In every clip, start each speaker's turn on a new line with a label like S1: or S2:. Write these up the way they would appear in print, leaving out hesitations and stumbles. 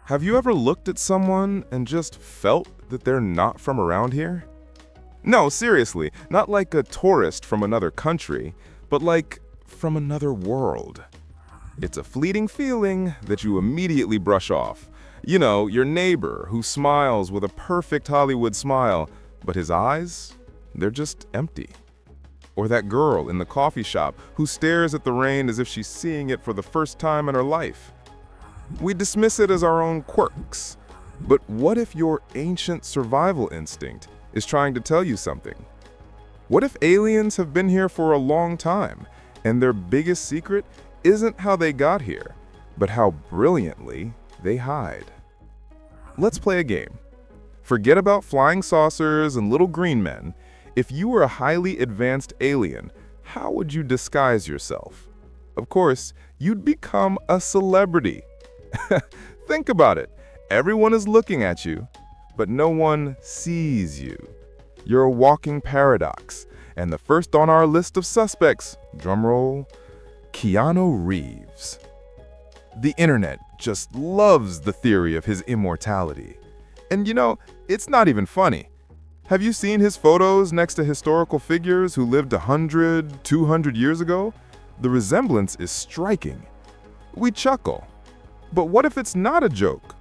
S1: Have you ever looked at someone and just felt that they're not from around here? No, seriously, not like a tourist from another country, but like from another world. It's a fleeting feeling that you immediately brush off. You know, your neighbor who smiles with a perfect Hollywood smile, but his eyes, they're just empty. Or that girl in the coffee shop who stares at the rain as if she's seeing it for the first time in her life. We dismiss it as our own quirks. But what if your ancient survival instinct is trying to tell you something? What if aliens have been here for a long time, and their biggest secret isn't how they got here, but how brilliantly they hide? Let's play a game. Forget about flying saucers and little green men. If you were a highly advanced alien, how would you disguise yourself? Of course, you'd become a celebrity. Think about it. Everyone is looking at you, but no one sees you. You're a walking paradox. And the first on our list of suspects, drumroll, Keanu Reeves. The internet just loves the theory of his immortality. And you know, it's not even funny. Have you seen his photos next to historical figures who lived 100, 200 years ago? The resemblance is striking. We chuckle. But what if it's not a joke?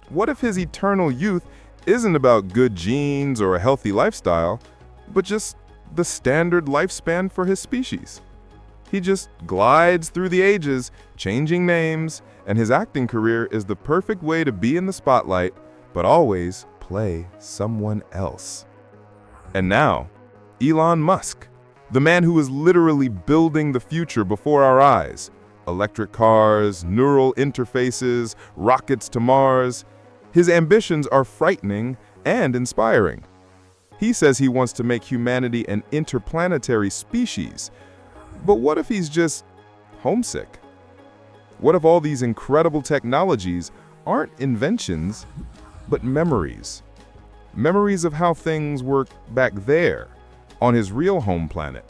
S1: What if his eternal youth isn't about good genes or a healthy lifestyle, but just the standard lifespan for his species? He just glides through the ages, changing names, and his acting career is the perfect way to be in the spotlight, but always play someone else. And now, Elon Musk, the man who is literally building the future before our eyes. Electric cars, neural interfaces, rockets to Mars. His ambitions are frightening and inspiring. He says he wants to make humanity an interplanetary species. But what if he's just homesick? What if all these incredible technologies aren't inventions, but memories? Memories of how things work back there, on his real home planet.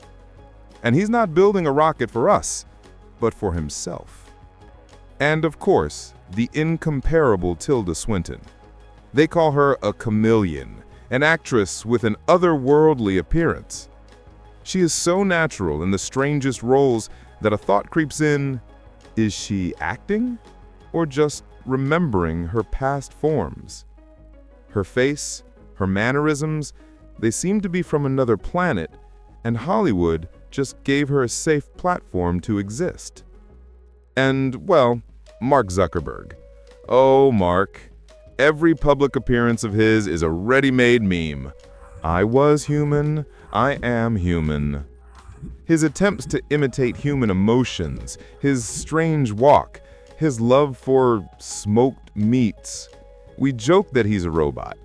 S1: And he's not building a rocket for us, but for himself. And of course, the incomparable Tilda Swinton. They call her a chameleon, an actress with an otherworldly appearance. She is so natural in the strangest roles that a thought creeps in, is she acting or just remembering her past forms? Her face, her mannerisms, they seem to be from another planet, and Hollywood just gave her a safe platform to exist. And, well, Mark Zuckerberg. Oh, Mark. Every public appearance of his is a ready-made meme. I was human, I am human. His attempts to imitate human emotions, his strange walk, his love for smoked meats. We joke that he's a robot.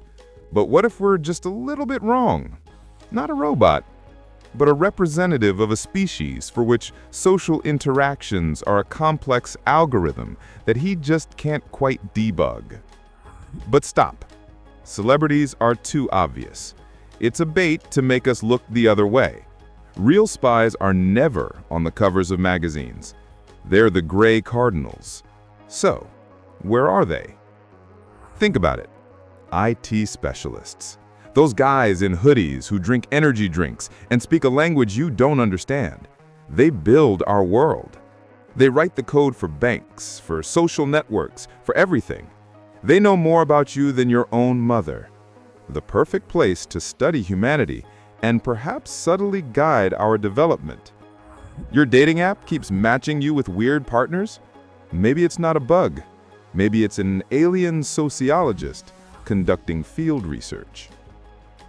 S1: But what if we're just a little bit wrong? Not a robot, but a representative of a species for which social interactions are a complex algorithm that he just can't quite debug. But stop. Celebrities are too obvious. It's a bait to make us look the other way. Real spies are never on the covers of magazines. They're the gray cardinals. So, where are they? Think about it. IT specialists. Those guys in hoodies who drink energy drinks and speak a language you don't understand. They build our world. They write the code for banks, for social networks, for everything. They know more about you than your own mother. The perfect place to study humanity and perhaps subtly guide our development. Your dating app keeps matching you with weird partners? Maybe it's not a bug. Maybe it's an alien sociologist conducting field research.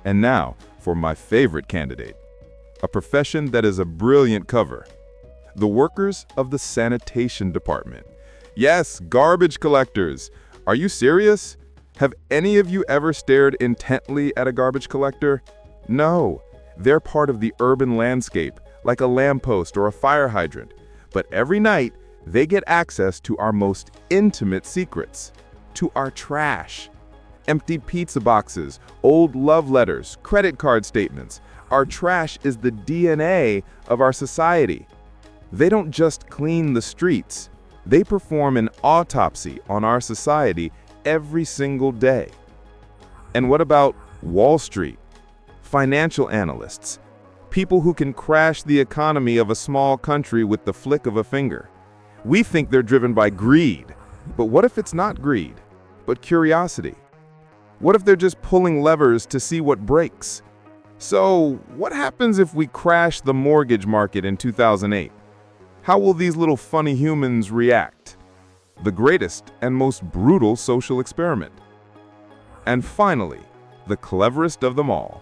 S1: And now, for my favorite candidate, a profession that is a brilliant cover. The workers of the sanitation department. Yes, garbage collectors. Are you serious? Have any of you ever stared intently at a garbage collector? No, they're part of the urban landscape, like a lamppost or a fire hydrant. But every night, they get access to our most intimate secrets, to our trash. Empty pizza boxes, old love letters, credit card statements. Our trash is the DNA of our society. They don't just clean the streets. They perform an autopsy on our society every single day. And what about Wall Street? Financial analysts, people who can crash the economy of a small country with the flick of a finger. We think they're driven by greed, but what if it's not greed, but curiosity? What if they're just pulling levers to see what breaks? So, what happens if we crash the mortgage market in 2008? How will these little funny humans react? The greatest and most brutal social experiment. And finally, the cleverest of them all,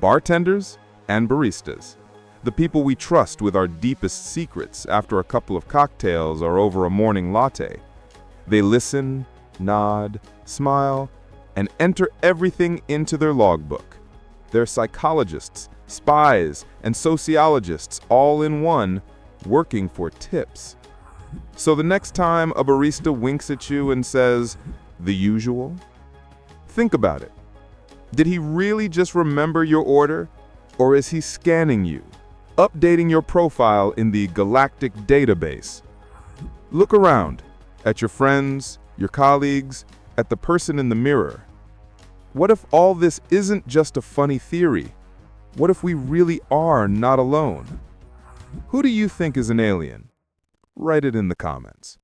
S1: bartenders and baristas. The people we trust with our deepest secrets after a couple of cocktails or over a morning latte. They listen, nod, smile, and enter everything into their logbook. They're psychologists, spies, and sociologists all in one, working for tips. So the next time a barista winks at you and says, "the usual," think about it. Did he really just remember your order? Or is he scanning you, updating your profile in the galactic database? Look around, at your friends, your colleagues, at the person in the mirror. What if all this isn't just a funny theory? What if we really are not alone? Who do you think is an alien? Write it in the comments.